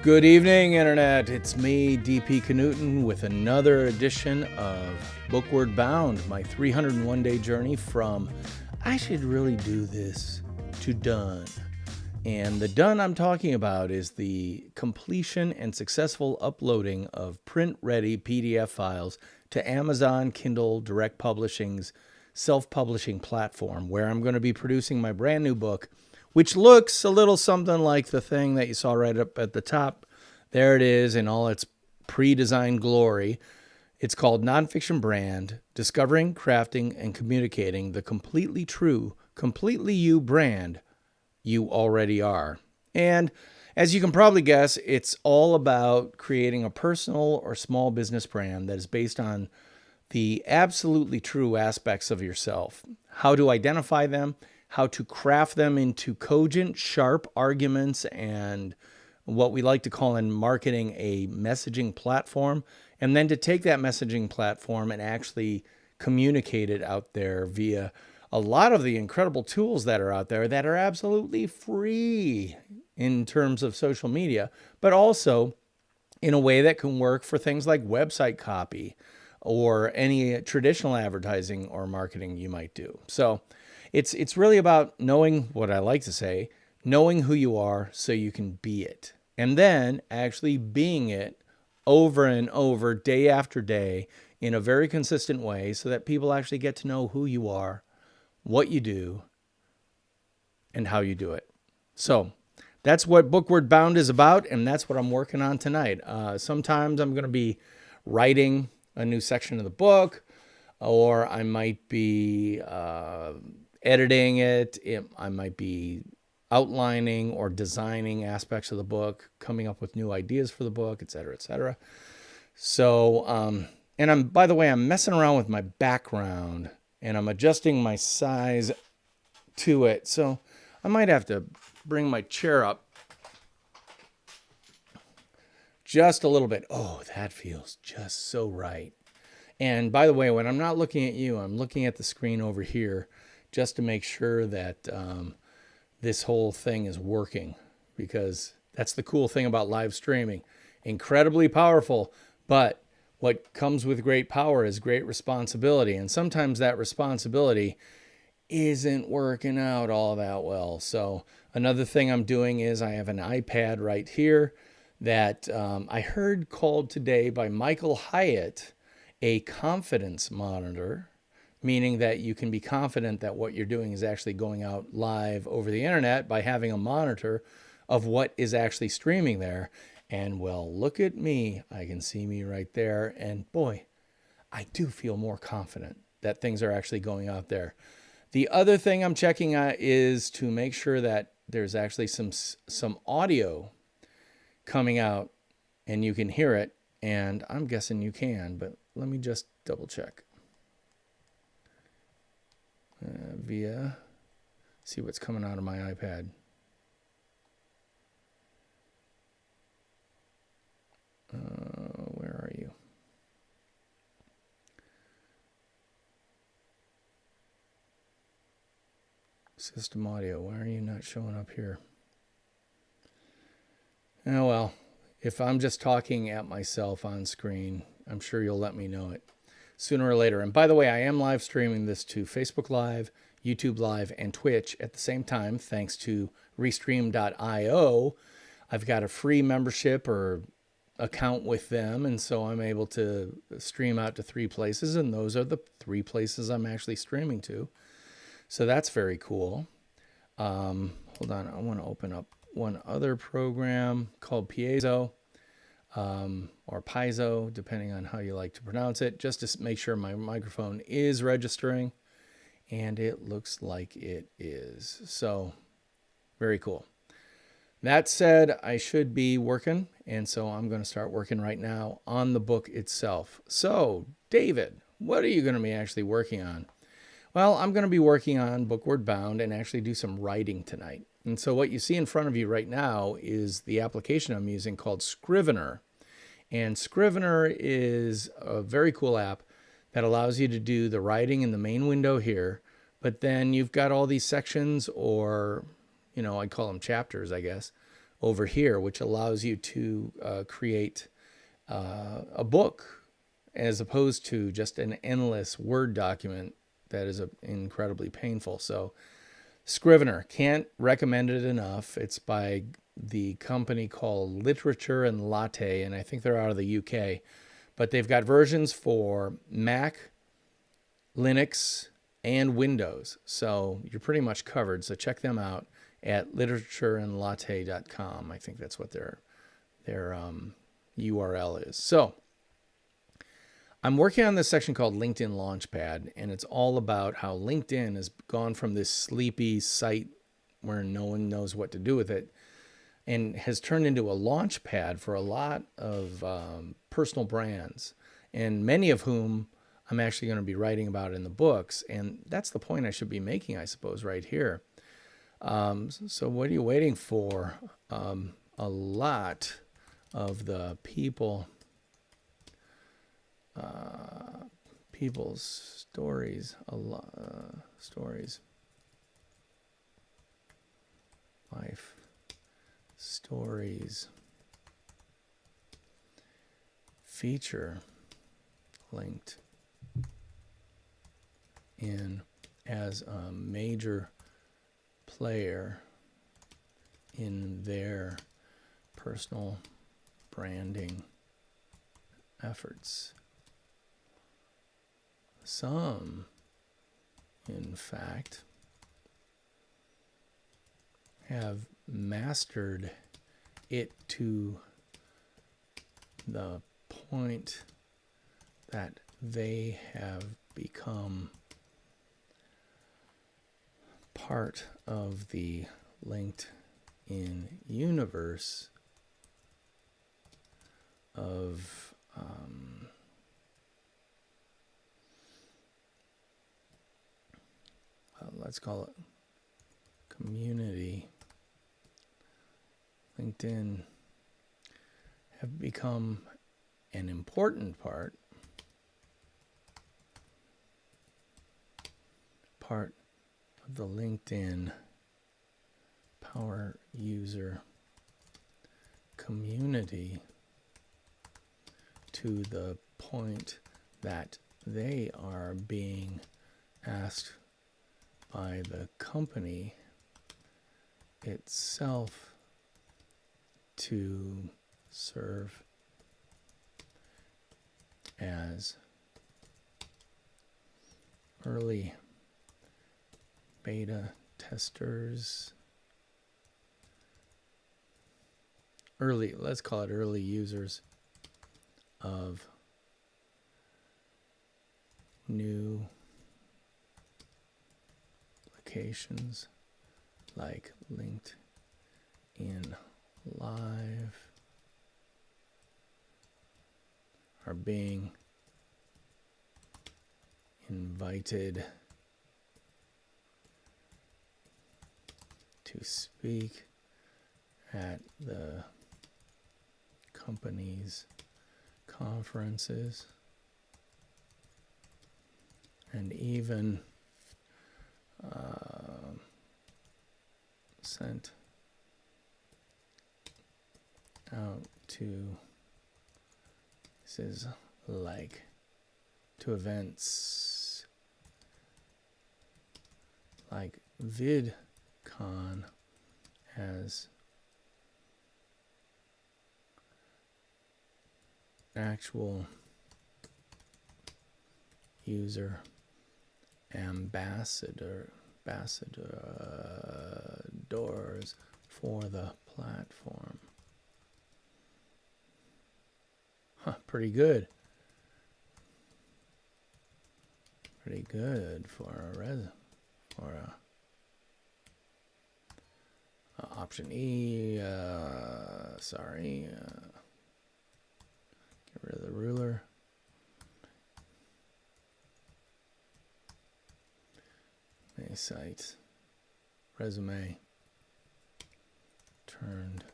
Good evening, Internet. It's me, DP Knudten, with another edition of Bookward Bound, my 301-day journey from I should really do this to done. And the done I'm talking about is the completion and successful uploading of print-ready PDF files to Amazon Kindle Direct Publishing's self-publishing platform, where I'm going to be producing my brand new book, which looks a little something like the thing that you saw right up at the top. There it is in all its pre-designed glory. It's called Nonfiction Brand, Discovering, Crafting, and Communicating the Completely True, Completely You brand you already are. And as you can probably guess, it's all about creating a personal or small business brand that is based on the absolutely true aspects of yourself, how to identify them, how to craft them into cogent, sharp arguments, and what we like to call in marketing a messaging platform, and then to take that messaging platform and actually communicate it out there via a lot of the incredible tools that are out there that are absolutely free in terms of social media, but also in a way that can work for things like website copy or any traditional advertising or marketing you might do. So it's really about knowing what I like to say, knowing who you are so you can be it, and then actually being it over and over, day after day, in a very consistent way so that people actually get to know who you are, what you do, and how you do it. So that's what Bookward Bound is about, and that's what I'm working on tonight. Sometimes I'm going to be writing a new section of the book, or I might be editing it. I might be outlining or designing aspects of the book, coming up with new ideas for the book, et cetera, et cetera. So, and by the way, I'm messing around with my background and I'm adjusting my size to it. So I might have to bring my chair up just a little bit. Oh, that feels just so right. And by the way, when I'm not looking at you, I'm looking at the screen over here just to make sure that this whole thing is working, because that's the cool thing about live streaming. Incredibly powerful, but what comes with great power is great responsibility. And sometimes that responsibility isn't working out all that well. So another thing I'm doing is I have an iPad right here that I heard called today by Michael Hyatt a confidence monitor, meaning that you can be confident that what you're doing is actually going out live over the internet by having a monitor of what is actually streaming there. And well, look at me. I can see me right there. And boy, I do feel more confident that things are actually going out there. The other thing I'm checking out is to make sure that there's actually some audio coming out and you can hear it. And I'm guessing you can, but let me just double check. See what's coming out of my iPad. Where are you? System audio, why are you not showing up here? Oh well, if I'm just talking at myself on screen, I'm sure you'll let me know it sooner or later. And by the way, I am live streaming this to Facebook Live, YouTube Live, and Twitch at the same time, thanks to Restream.io. I've got a free membership or account with them, and so I'm able to stream out to 3 places, and those are the 3 places I'm actually streaming to. So that's very cool. Hold on, I want to open up one other program called Piezo. Or Piezo, depending on how you like to pronounce it, just to make sure my microphone is registering. And it looks like it is. So, very cool. That said, I should be working, and so I'm going to start working right now on the book itself. So, David, what are you going to be actually working on? Well, I'm going to be working on Bookward Bound and actually do some writing tonight. And so what you see in front of you right now is the application I'm using called Scrivener. And Scrivener is a very cool app that allows you to do the writing in the main window here, but then you've got all these sections, or, you know, I'd call them chapters, I guess, over here, which allows you to create a book as opposed to just an endless Word document that is incredibly painful. So Scrivener, can't recommend it enough. It's by the company called Literature and Latte, and I think they're out of the UK. But they've got versions for Mac, Linux, and Windows. So you're pretty much covered. So check them out at literatureandlatte.com. I think that's what their URL is. So I'm working on this section called LinkedIn Launchpad, and it's all about how LinkedIn has gone from this sleepy site where no one knows what to do with it and has turned into a launch pad for a lot of personal brands, and many of whom I'm actually going to be writing about in the books. And that's the point I should be making, I suppose, right here. So what are you waiting for? A lot of the people's stories, stories, life stories feature linked in as a major player in their personal branding efforts. Some, in fact, have mastered it to the point that they have become part of the LinkedIn universe of let's call it community. LinkedIn have become an important part of the LinkedIn power user community to the point that they are being asked by the company itself to serve as early beta testers, let's call it early users of new applications like LinkedIn Live are being invited to speak at the company's conferences and even sent out to, this is like, to events like VidCon as actual user ambassadors for the platform. Pretty good. Pretty good for a option E. Sorry. Get rid of the ruler. A site resume turned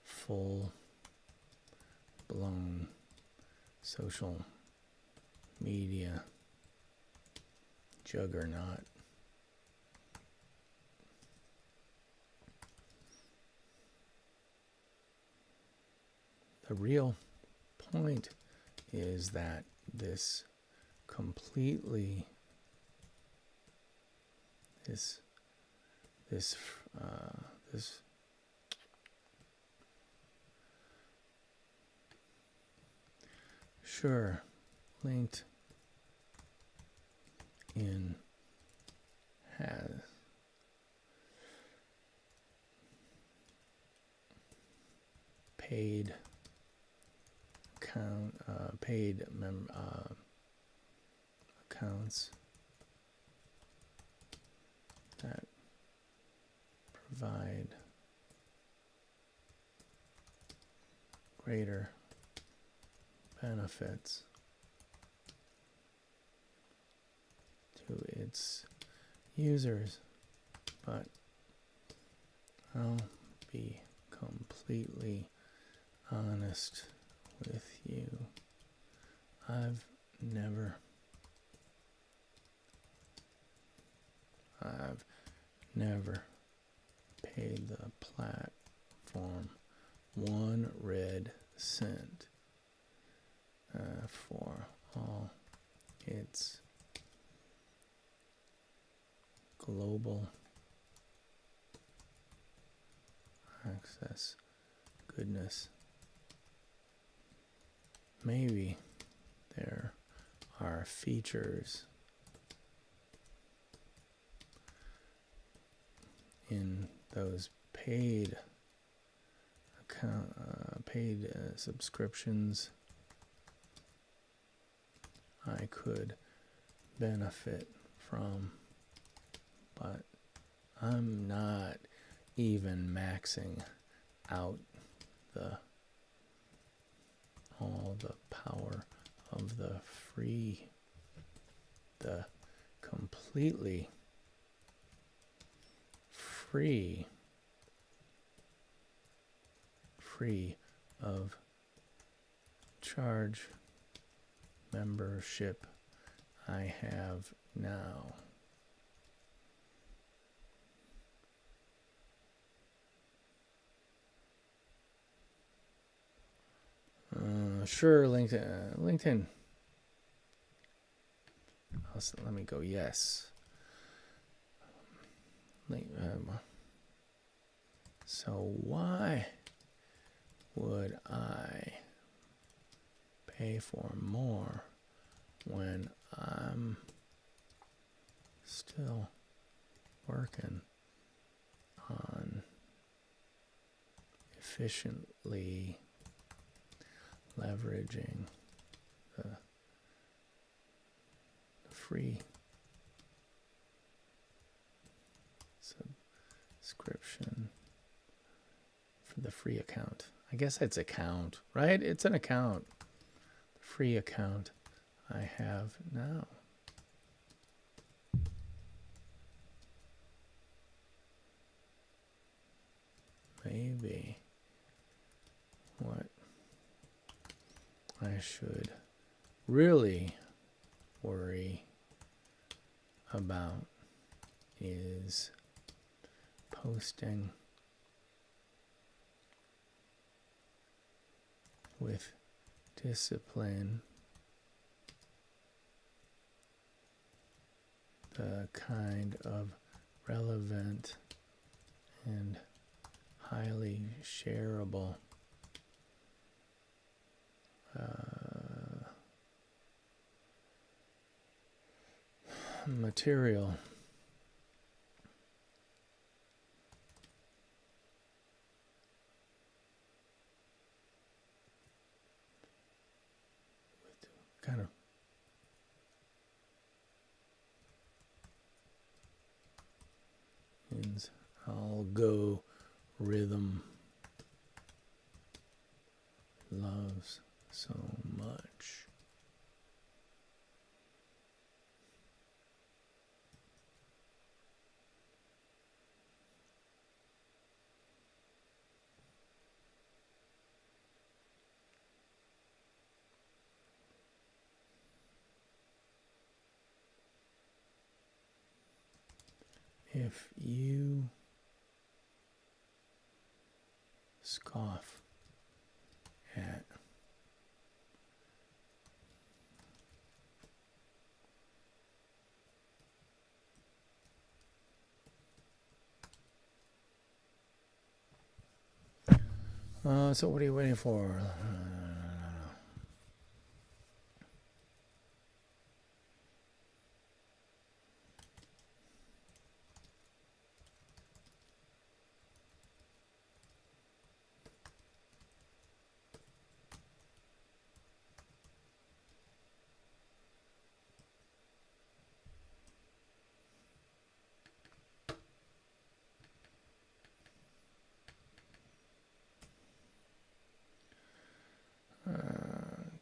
full blown social media juggernaut. the real point is that this completely this Shure linked in has paid account accounts that provide greater benefits to its users, but I'll be completely honest with you. I've never paid the platform 1 red cent for all its global access goodness. Maybe there are features in those paid subscriptions I could benefit from, but I'm not even maxing out all the power of the completely free of charge membership I have now. Sure, LinkedIn. Let me go. Yes. So why would I pay for more when I'm still working on efficiently leveraging the free subscription for the free account? I guess it's account, right? It's an account. The free account I have now. Maybe what I should really worry about is posting with discipline the kind of relevant and highly shareable material with kind of algorithm loves so much. If you scoff at So what are you waiting for?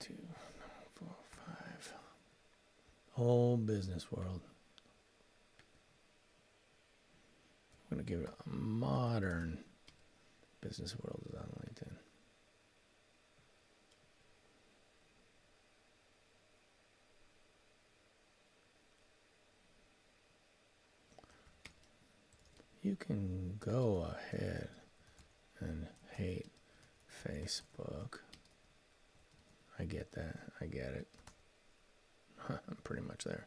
Two, four, five. Whole business world. I'm going to give it a modern business world is on LinkedIn. You can go ahead and hate Facebook. I get that. I get it. I'm pretty much there.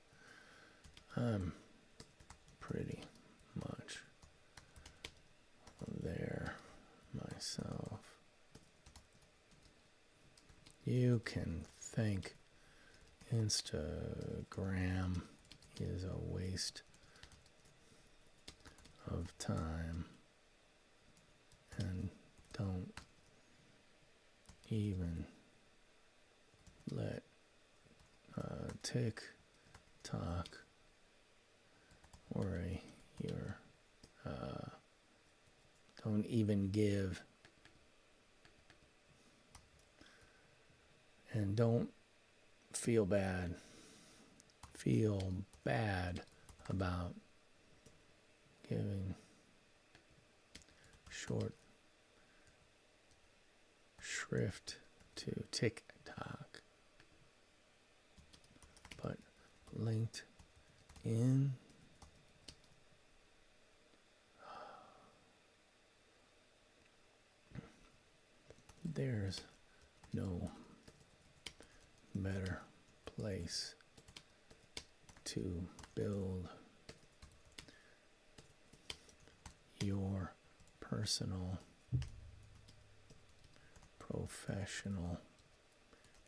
I'm pretty much there myself. You can think Instagram is a waste of time and don't even let TikTok worry your don't even give and don't feel bad about giving short shrift to TikTok, but LinkedIn there's no better place to build your personal, professional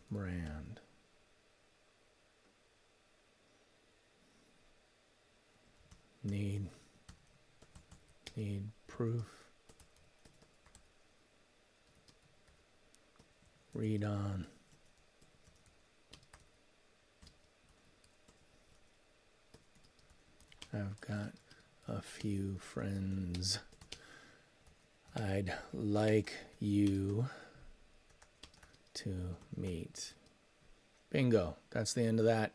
brand. Need proof? Read on. I've got a few friends I'd like you to meet. Bingo. That's the end of that.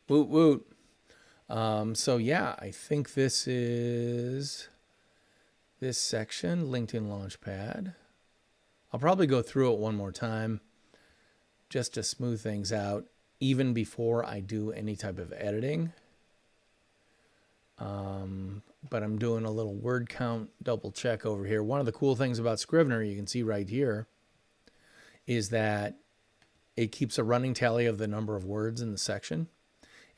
Woot woot. So yeah, I think this is this section, LinkedIn Launchpad. I'll probably go through it one more time just to smooth things out, even before I do any type of editing. But I'm doing a little word count double check over here. One of the cool things about Scrivener, you can see right here, is that it keeps a running tally of the number of words in the section.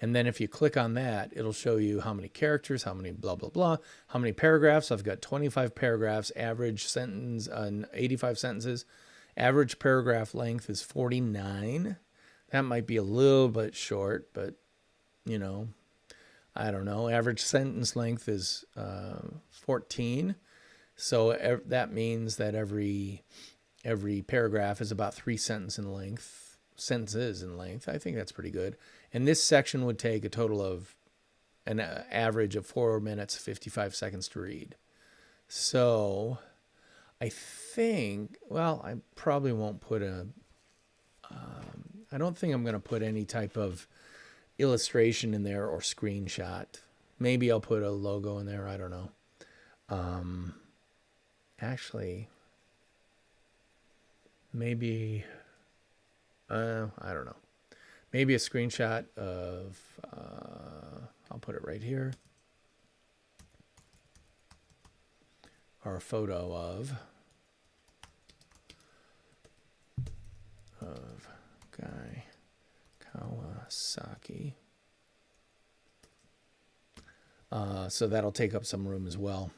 And then if you click on that, it'll show you how many characters, how many blah, blah, blah, how many paragraphs. I've got 25 paragraphs, average sentence, 85 sentences. Average paragraph length is 49. That might be a little bit short, but, you know, I don't know. Average sentence length is 14. So that means that every paragraph is about 3 sentences in length. I think that's pretty good. And this section would take a total of an average of 4 minutes, 55 seconds to read. So I think, well, I probably won't put I don't think I'm going to put any type of illustration in there or screenshot. Maybe I'll put a logo in there. I don't know. Actually, maybe, I don't know. Maybe a screenshot of, I'll put it right here. Or a photo of Guy Kawasaki. So that'll take up some room as well.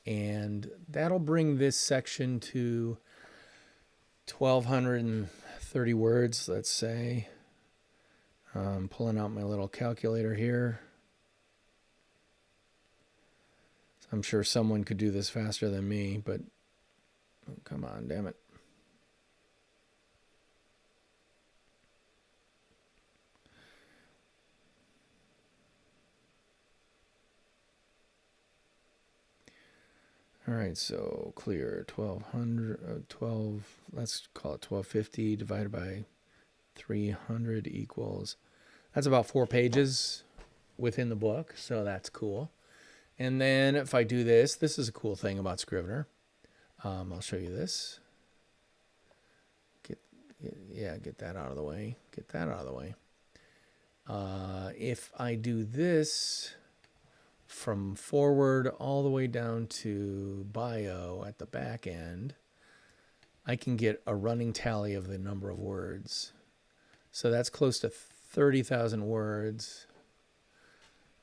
And that'll bring this section to 1,230 words, let's say. I'm pulling out my little calculator here. I'm sure someone could do this faster than me, but oh, come on, damn it. All right, so clear 12, let's call it 1250 divided by 300 equals, that's about 4 pages within the book, so that's cool. And then if I do this, this is a cool thing about Scrivener. I'll show you this. Get that out of the way. Get that out of the way. If I do this from forward all the way down to bio at the back end, I can get a running tally of the number of words. So that's close to 30,000 words.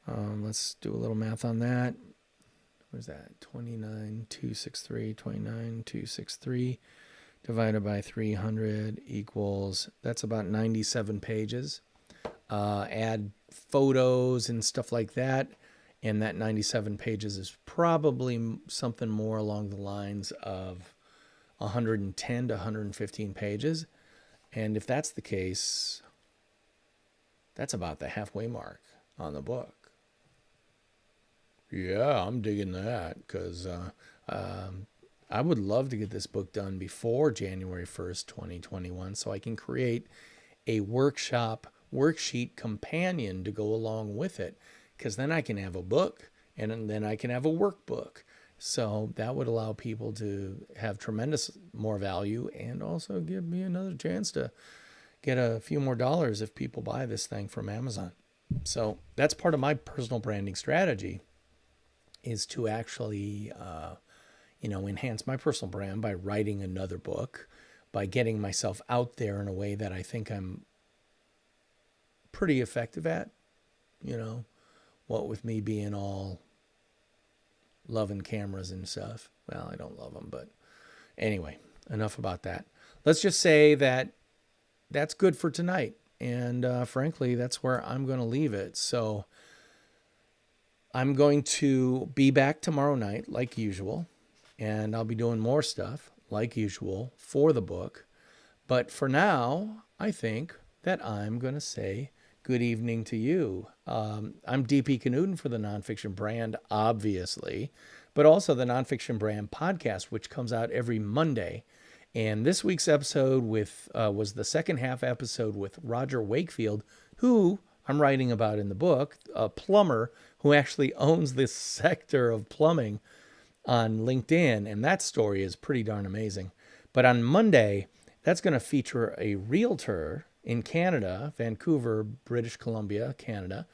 Let's do a little math on that. What is that? 29,263 divided by 300 equals, that's about 97 pages. Add photos and stuff like that, and that 97 pages is probably something more along the lines of 110 to 115 pages. And if that's the case, that's about the halfway mark on the book. Yeah, I'm digging that, because I would love to get this book done before January 1st, 2021, so I can create a worksheet companion to go along with it, because then I can have a book, and then I can have a workbook. So that would allow people to have tremendous more value, and also give me another chance to get a few more dollars if people buy this thing from Amazon. So that's part of my personal branding strategy, is to actually, enhance my personal brand by writing another book, by getting myself out there in a way that I think I'm pretty effective at, what with me being all loving cameras and stuff. Well, I don't love them, but anyway, enough about that. Let's just say that that's good for tonight. And frankly, that's where I'm going to leave it. So I'm going to be back tomorrow night like usual, and I'll be doing more stuff like usual for the book. But for now, I think that I'm going to say good evening to you. I'm DP Knudten for the Nonfiction Brand, obviously, but also the Nonfiction Brand podcast, which comes out every Monday. And this week's episode was the second half episode with Roger Wakefield, who I'm writing about in the book, a plumber who actually owns this sector of plumbing on LinkedIn. And that story is pretty darn amazing. But on Monday, that's going to feature a realtor in Canada, Vancouver, British Columbia, Canada,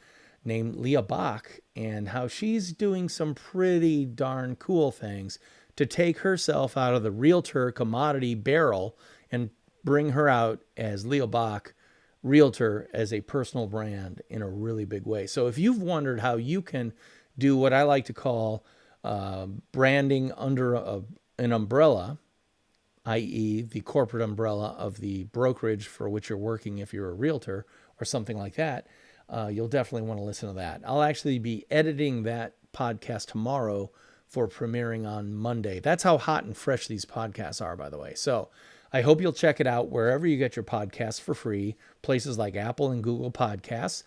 named Leah Bach, and how she's doing some pretty darn cool things to take herself out of the realtor commodity barrel and bring her out as Leah Bach, realtor, as a personal brand in a really big way. So if you've wondered how you can do what I like to call branding under an umbrella, i.e. the corporate umbrella of the brokerage for which you're working if you're a realtor or something like that, you'll definitely want to listen to that. I'll actually be editing that podcast tomorrow for premiering on Monday. That's how hot and fresh these podcasts are, by the way. So I hope you'll check it out wherever you get your podcasts for free, places like Apple and Google Podcasts,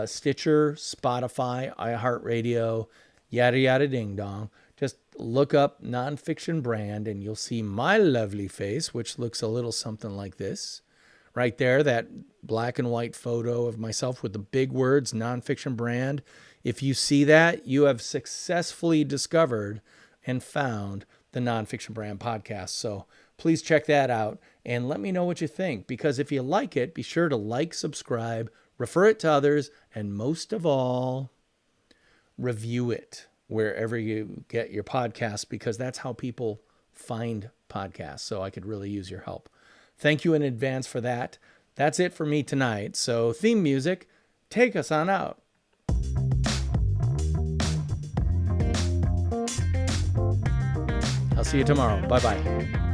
Stitcher, Spotify, iHeartRadio, yada, yada, ding dong. Just look up Nonfiction Brand and you'll see my lovely face, which looks a little something like this. Right there, that black and white photo of myself with the big words, Nonfiction Brand. If you see that, you have successfully discovered and found the Nonfiction Brand podcast. So please check that out and let me know what you think. Because if you like it, be sure to like, subscribe, refer it to others, and most of all, review it wherever you get your podcasts, because that's how people find podcasts. So I could really use your help. Thank you in advance for that. That's it for me tonight. So theme music, take us on out. I'll see you tomorrow. Bye-bye.